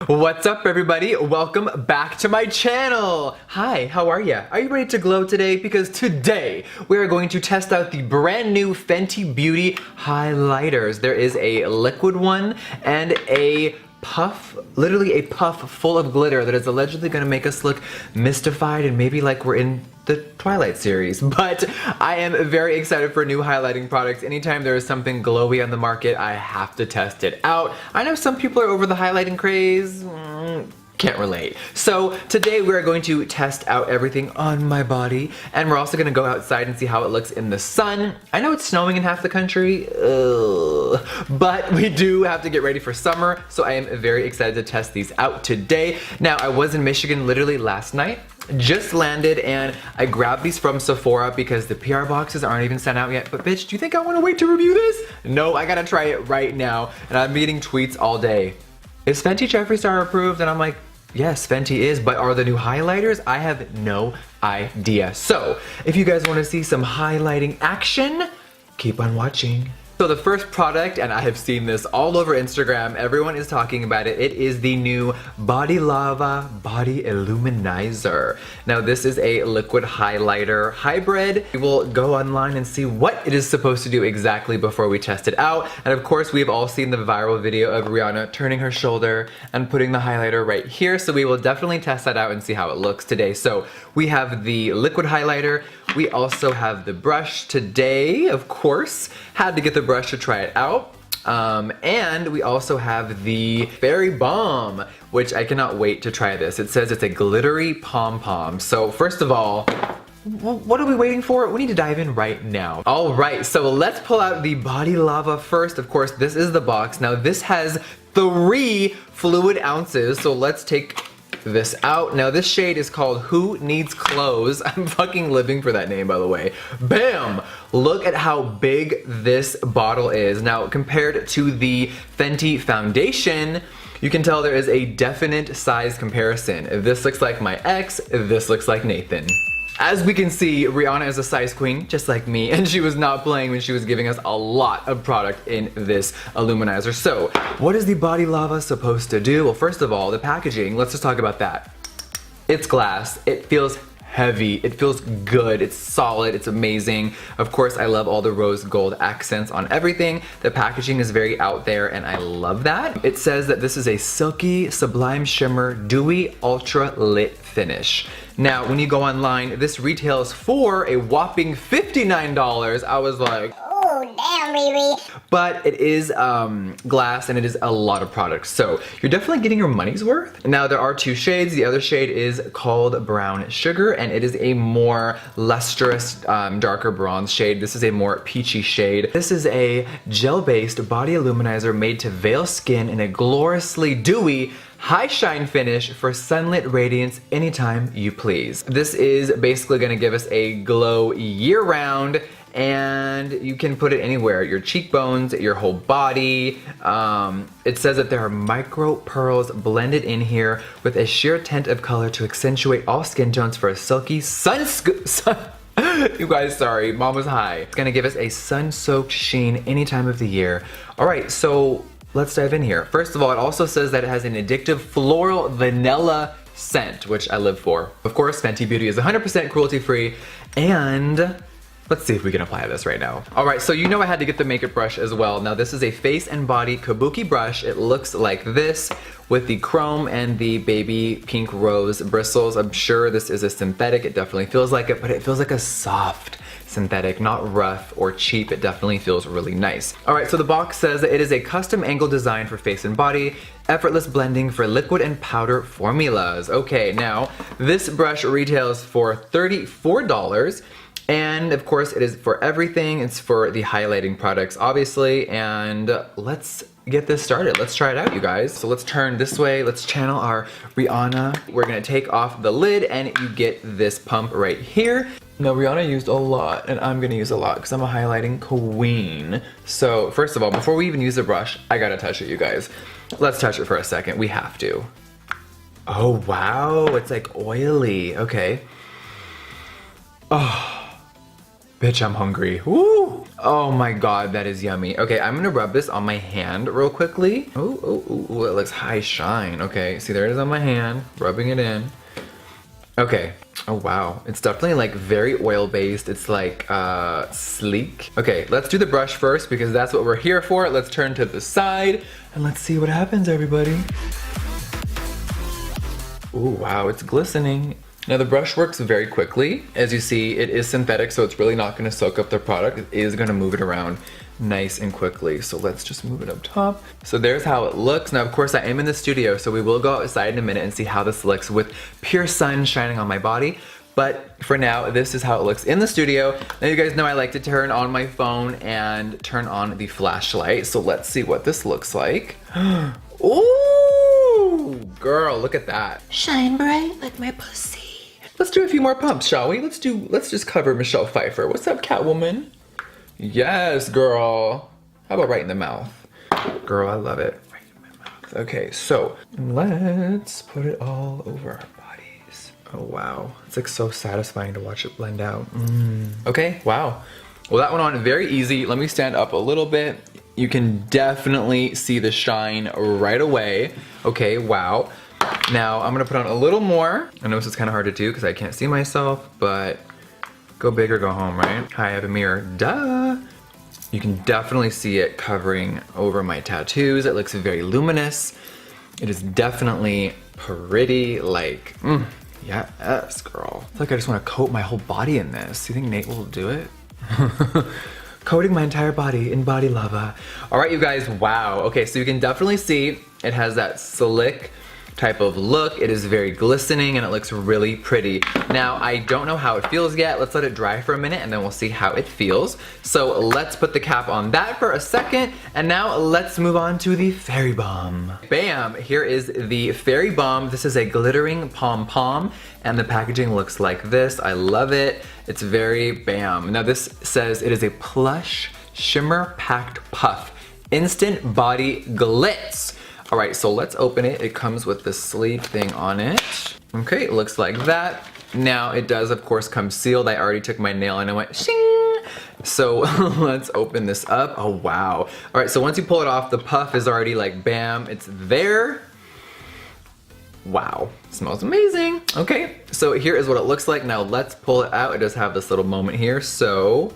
What's up, everybody? Welcome back to my channel. Hi, how are ya? Are you ready to glow today? Because today we are going to test out the brand new Fenty Beauty highlighters. There is a liquid one and a puff, literally a puff full of glitter that is allegedly going to make us look mystified and maybe like we're in the Twilight series. But I am very excited for new highlighting products. Anytime there is something glowy on the market, I have to test it out. I know some people are over the highlighting craze. Can't relate. So today we're going to test out everything on my body, and we're also gonna go outside and see how it looks in the sun. I know it's snowing in half the country, but we do have to get ready for summer, so I am very excited to test these out today. Now, I was in Michigan literally last night, just landed, and I grabbed these from Sephora because the PR boxes aren't even sent out yet. But bitch, do you think I wanna wait to review this? No, I gotta try it right now, and I'm getting tweets all day. Is Fenty Jeffree Star approved? And I'm like, yes, Fenty is, but are the new highlighters? I have no idea. So, if you guys want to see some highlighting action, keep on watching. So the first product, and I have seen this all over Instagram, everyone is talking about it, it is the new Body Lava Body Illuminizer. Now this is a liquid highlighter hybrid. We will go online and see what it is supposed to do exactly before we test it out. And of course, we've all seen the viral video of Rihanna turning her shoulder and putting the highlighter right here. So we will definitely test that out and see how it looks today. So we have the liquid highlighter. We also have the brush today, of course. Had to get the brush to try it out. And we also have the Fairy Balm, which I cannot wait to try this. It says it's a glittery pom-pom. So first of all, what are we waiting for? We need to dive in right now. All right, so let's pull out the Body Lava first. Of course, this is the box. Now this has 3 fluid ounces, so let's take this out. Now this shade is called Who Needs Clothes. I'm fucking living for that name, by the way. Bam! Look at how big this bottle is. Now compared to the Fenty foundation, you can tell there is a definite size comparison. If this looks like my ex, this looks like Nathan. As we can see, Rihanna is a size queen, just like me, and she was not playing when she was giving us a lot of product in this illuminizer. So, what is the Body Lava supposed to do? Well, first of all, the packaging, let's just talk about that. It's glass, it feels heavy, it feels good, it's solid, it's amazing. Of course, I love all the rose gold accents on everything. The packaging is very out there, and I love that. It says that this is a silky, sublime shimmer, dewy, ultra lit finish. Now, when you go online, this retails for a whopping $59. I was like, oh, damn, baby. But it is glass, and it is a lot of products. So you're definitely getting your money's worth. Now, there are 2 shades. The other shade is called Brown Sugar, and it is a more lustrous, darker bronze shade. This is a more peachy shade. This is a gel-based body illuminizer made to veil skin in a gloriously dewy, high shine finish for sunlit radiance anytime you please. This is basically gonna give us a glow year round, and you can put it anywhere, your cheekbones, your whole body. It says that there are micro pearls blended in here with a sheer tint of color to accentuate all skin tones for a silky you guys, sorry, mom was high. It's gonna give us a sun-soaked sheen any time of the year. All right, so let's dive in here. First of all, it also says that it has an addictive floral vanilla scent, which I live for. Of course, Fenty Beauty is 100% cruelty-free, and let's see if we can apply this right now. All right, so you know I had to get the makeup brush as well. Now this is a face and body kabuki brush. It looks like this with the chrome and the baby pink rose bristles. I'm sure this is a synthetic. It definitely feels like it, but it feels like a soft synthetic, not rough or cheap. It definitely feels really nice. All right, so the box says that it is a custom angle design for face and body, effortless blending for liquid and powder formulas. Okay, now this brush retails for $34. And of course, it is for everything. It's for the highlighting products, obviously. And let's get this started. Let's try it out, you guys. So let's turn this way. Let's channel our Rihanna. We're gonna take off the lid, and you get this pump right here. Now, Rihanna used a lot, and I'm gonna use a lot because I'm a highlighting queen. So first of all, before we even use the brush, I gotta touch it, you guys. Let's touch it for a second. We have to. Oh, wow. It's like oily. Okay. Oh. Bitch, I'm hungry. Woo! Oh my god, that is yummy. Okay, I'm gonna rub this on my hand real quickly. Ooh, it looks high shine. Okay, see, there it is on my hand, rubbing it in. Okay. Oh wow, it's definitely like very oil-based. It's like sleek. Okay, let's do the brush first because that's what we're here for. Let's turn to the side and let's see what happens, everybody. Ooh, wow, it's glistening. Now the brush works very quickly. As you see, it is synthetic, so it's really not gonna soak up the product. It is gonna move it around nice and quickly. So let's just move it up top. So there's how it looks. Now, of course, I am in the studio, so we will go outside in a minute and see how this looks with pure sun shining on my body. But for now, this is how it looks in the studio. Now you guys know I like to turn on my phone and turn on the flashlight. So let's see what this looks like. Ooh, girl, look at that. Shine bright like my pussy. Let's do a few more pumps, shall we? Let's just cover Michelle Pfeiffer. What's up, Catwoman? Yes, girl. How about right in the mouth? Girl, I love it. Right in my mouth. Okay, so let's put it all over our bodies. Oh, wow. It's like so satisfying to watch it blend out. Okay, wow. Well, that went on very easy. Let me stand up a little bit. You can definitely see the shine right away. Okay, wow. Now I'm gonna put on a little more. I know this is kind of hard to do because I can't see myself, but go big or go home, right? Hi, I have a mirror, duh. You can definitely see it covering over my tattoos. It looks very luminous. It is definitely pretty, like, yes, girl. I feel like I just want to coat my whole body in this. You think Nate will do it? Coating my entire body in body lava. All right, you guys, wow. Okay, so you can definitely see it has that slick type of look. It is very glistening and it looks really pretty. Now, I don't know how it feels yet. Let's let it dry for a minute and then we'll see how it feels. So let's put the cap on that for a second. And now let's move on to the Fairy Bomb. Bam, here is the Fairy Bomb. This is a glittering pom-pom and the packaging looks like this. I love it. It's very bam. Now this says it is a plush shimmer packed puff. Instant body glitz. All right, so let's open it. It comes with the sleeve thing on it. Okay, it looks like that. Now it does, of course, come sealed. I already took my nail and I went shing. So let's open this up. Oh, wow. All right, so once you pull it off, the puff is already like bam, it's there. Wow, smells amazing. Okay, so here is what it looks like. Now let's pull it out. It does have this little moment here. So,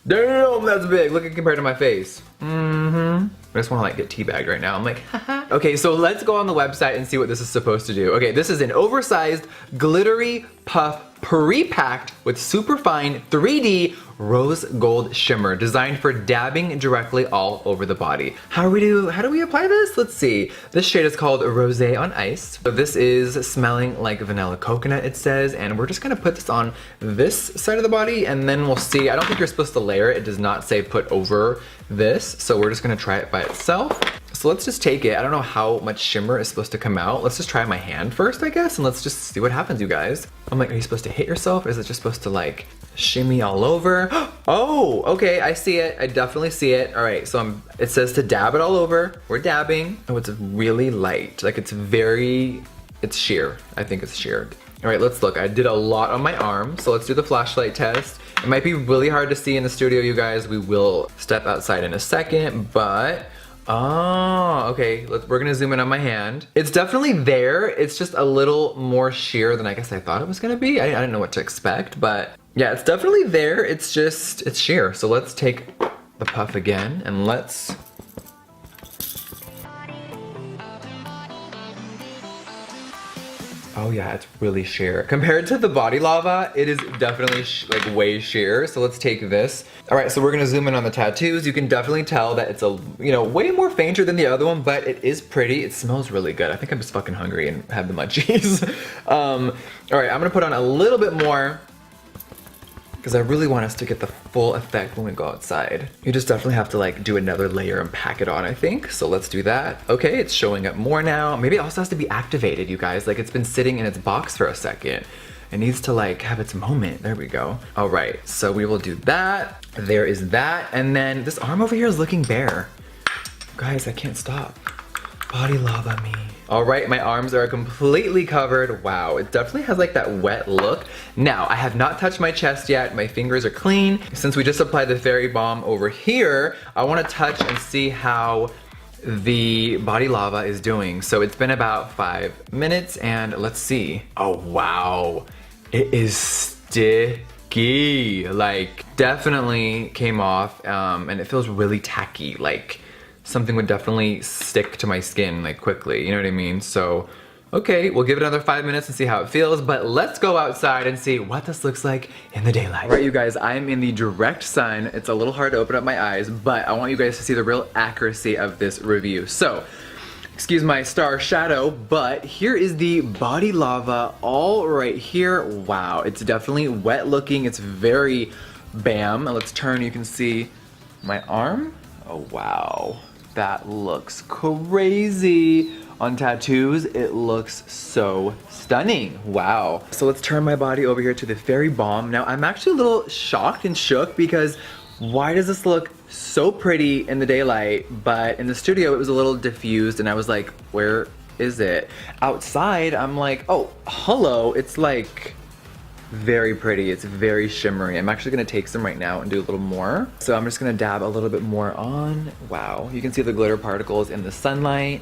damn, that's big. Look at it compared to my face. I just want to like get teabagged right now. I'm like, haha. Okay, so let's go on the website and see what this is supposed to do. Okay, this is an oversized, glittery puff pre-packed with super fine 3D rose gold shimmer designed for dabbing directly all over the body. How do we apply this? Let's see. This shade is called Rosé on Ice. So this is smelling like vanilla coconut, it says, and we're just gonna put this on this side of the body and then we'll see. I don't think you're supposed to layer it. It does not say put over this, so we're just gonna try it by itself. So let's just take it. I don't know how much shimmer is supposed to come out. Let's just try my hand first, I guess, and let's just see what happens, you guys. I'm like, are you supposed to hit yourself, or is it just supposed to like shimmy all over? Oh, okay, I see it. I definitely see it. All right, so it says to dab it all over. We're dabbing. Oh, it's really light. Like it's sheer. I think it's sheared. All right, let's look. I did a lot on my arm, so let's do the flashlight test. It might be really hard to see in the studio, you guys. We will step outside in a second, but oh, okay, we're gonna zoom in on my hand. It's definitely there. It's just a little more sheer than I guess I thought it was gonna be. I didn't know what to expect, but yeah, it's definitely there. It's sheer. So let's take the puff again and let's, oh yeah, it's really sheer. Compared to the body lava, it is definitely like way sheer. So let's take this. All right, so we're gonna zoom in on the tattoos. You can definitely tell that it's way more fainter than the other one, but it is pretty. It smells really good. I think I'm just fucking hungry and have the munchies. All right, I'm gonna put on a little bit more because I really want us to get the full effect when we go outside. You just definitely have to like do another layer and pack it on, I think. So let's do that. Okay, it's showing up more now. Maybe it also has to be activated, you guys. Like it's been sitting in its box for a second. It needs to like have its moment. There we go. All right, so we will do that. There is that. And then this arm over here is looking bare. Guys, I can't stop. Body lava me. All right, my arms are completely covered. Wow, it definitely has like that wet look. Now, I have not touched my chest yet. My fingers are clean. Since we just applied the fairy balm over here, I want to touch and see how the body lava is doing. So it's been about 5 minutes and let's see. Oh, wow. It is sticky. Like, definitely came off and it feels really tacky. Like, something would definitely stick to my skin like quickly, you know what I mean? So, okay, we'll give it another 5 minutes and see how it feels, but let's go outside and see what this looks like in the daylight. All right, you guys, I'm in the direct sun. It's a little hard to open up my eyes, but I want you guys to see the real accuracy of this review. So, excuse my star shadow, but here is the body lava all right here. Wow, it's definitely wet looking. It's very bam. Let's turn, you can see my arm. Oh, wow. That looks crazy. On tattoos, it looks so stunning. Wow. So let's turn my body over here to the fairy balm. Now, I'm actually a little shocked and shook because why does this look so pretty in the daylight, but in the studio, it was a little diffused and I was like, where is it? Outside, I'm like, oh, hello. It's like very pretty. It's very shimmery. I'm actually gonna take some right now and do a little more. So I'm just gonna dab a little bit more on. Wow, you can see the glitter particles in the sunlight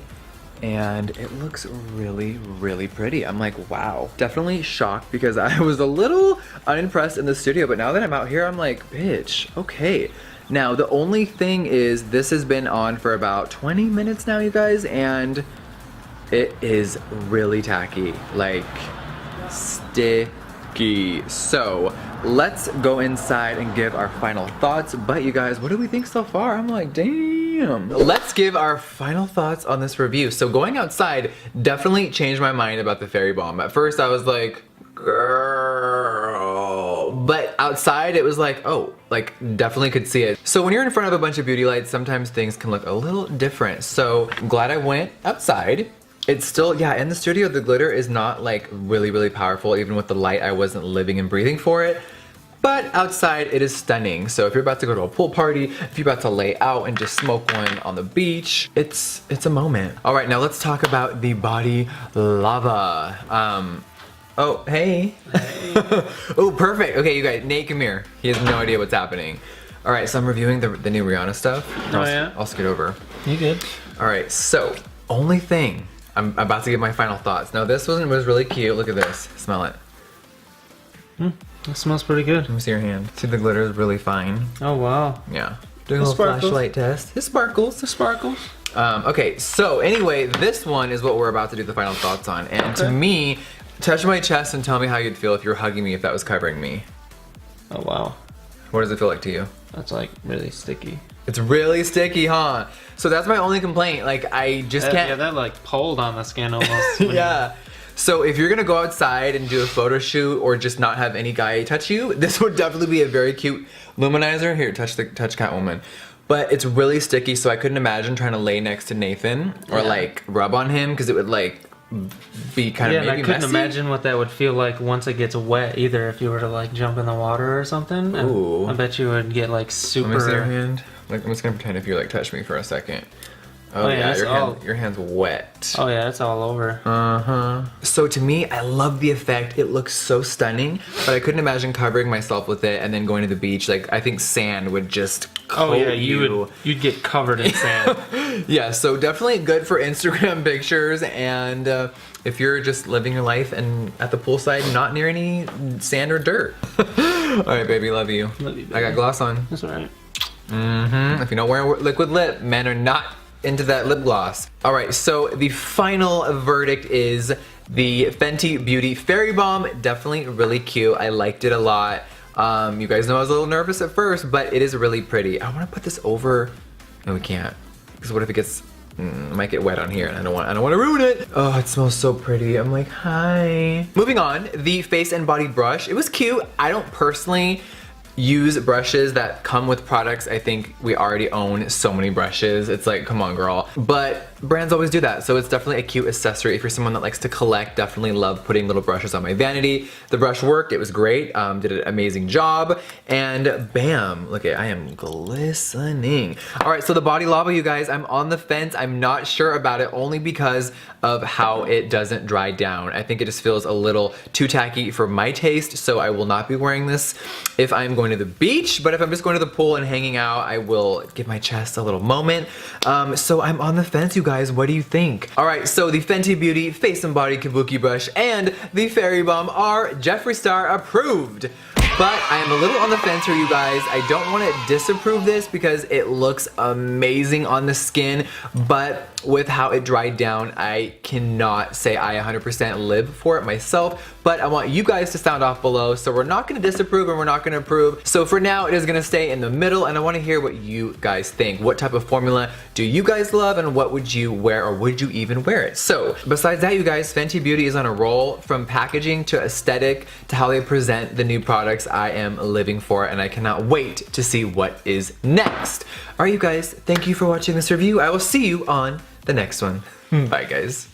and it looks really, really pretty. I'm like, wow. Definitely shocked because I was a little unimpressed in the studio, but now that I'm out here, I'm like, bitch, okay. Now, the only thing is this has been on for about 20 minutes now, you guys, and it is really tacky, like sticky. So let's go inside and give our final thoughts. But you guys, what do we think so far? I'm like, damn. Let's give our final thoughts on this review. So going outside definitely changed my mind about the fairy balm. At first I was like, girl. But outside it was like, oh, like definitely could see it. So when you're in front of a bunch of beauty lights, sometimes things can look a little different. So I'm glad I went outside. It's still, yeah, in the studio, the glitter is not like really, really powerful. Even with the light, I wasn't living and breathing for it. But outside, it is stunning. So if you're about to go to a pool party, if you're about to lay out and just smoke one on the beach, it's a moment. All right, now let's talk about the body lava. Oh, hey. Oh, perfect. Okay, you guys, Nate, come here. He has no idea what's happening. All right, so I'm reviewing the new Rihanna stuff. Oh, yeah? I'll scoot over. You good? All right, so only thing. I'm about to give my final thoughts. Now this one was really cute. Look at this. Smell it. It smells pretty good. Let me see your hand. See, the glitter is really fine. Oh, wow. Yeah. Doing a little flashlight test. It sparkles. It sparkles. Okay, so anyway, this one is what we're about to do the final thoughts on. And to me, touch my chest and tell me how you'd feel if you were hugging me if that was covering me. Oh, wow. What does it feel like to you? That's like really sticky. It's really sticky, huh? So that's my only complaint. Like, I just can't. Yeah, that like pulled on the skin almost. Yeah. So if you're gonna go outside and do a photo shoot or just not have any guy touch you, this would definitely be a very cute luminizer. Here, touch Catwoman. But it's really sticky, so I couldn't imagine trying to lay next to Nathan or like rub on him because it would like be kind of maybe I couldn't messy. imagine what that would feel like once it gets wet either. If you were to like jump in the water or something, Ooh. I bet you would get like super. Let me see your hand. Like, I'm just gonna pretend if you like touch me for a second. Oh, yeah, your hand's wet. Oh yeah, it's all over. Uh-huh. So to me, I love the effect. It looks so stunning, but I couldn't imagine covering myself with it and then going to the beach. Like, I think sand would just coat you'd get covered in sand. Yeah, so definitely good for Instagram pictures and if you're just living your life and at the poolside, not near any sand or dirt. All right, baby, love you. Love you, baby. I got gloss on. That's alright. Mm-hmm. If you don't wear liquid lip, men are not into that lip gloss. All right, so the final verdict is the Fenty Beauty Fairy Balm. Definitely really cute. I liked it a lot. You guys know I was a little nervous at first, but it is really pretty. I want to put this over. No, we can't. Because what if it gets, it might get wet on here and I don't want to ruin it. Oh, it smells so pretty. I'm like, hi. Moving on, the face and body brush. It was cute. I don't personally use brushes that come with products. I think we already own so many brushes. It's like, come on, girl. But brands always do that, so it's definitely a cute accessory if you're someone that likes to collect. Definitely love putting little brushes on my vanity. The brush worked, it was great, did an amazing job, and bam, look at, I am glistening. All right, so the body lava, you guys, I'm on the fence. I'm not sure about it only because of how it doesn't dry down. I think it just feels a little too tacky for my taste, so I will not be wearing this if I'm going to the beach, but if I'm just going to the pool and hanging out, I will give my chest a little moment. So I'm on the fence, you guys. What do you think? All right, so the Fenty Beauty Face and Body Kabuki Brush and the Fairy Bomb are Jeffree Star approved. But I am a little on the fence here, you guys. I don't want to disapprove this because it looks amazing on the skin, but with how it dried down, I cannot say I 100% live for it myself, but I want you guys to sound off below, so we're not going to disapprove and we're not going to approve. So for now, it is going to stay in the middle, and I want to hear what you guys think. What type of formula do you guys love, and what would you wear, or would you even wear it? So besides that, you guys, Fenty Beauty is on a roll. From packaging to aesthetic to how they present the new products, I am living for it, and I cannot wait to see what is next. All right, you guys, thank you for watching this review. I will see you on the next one. Bye, guys.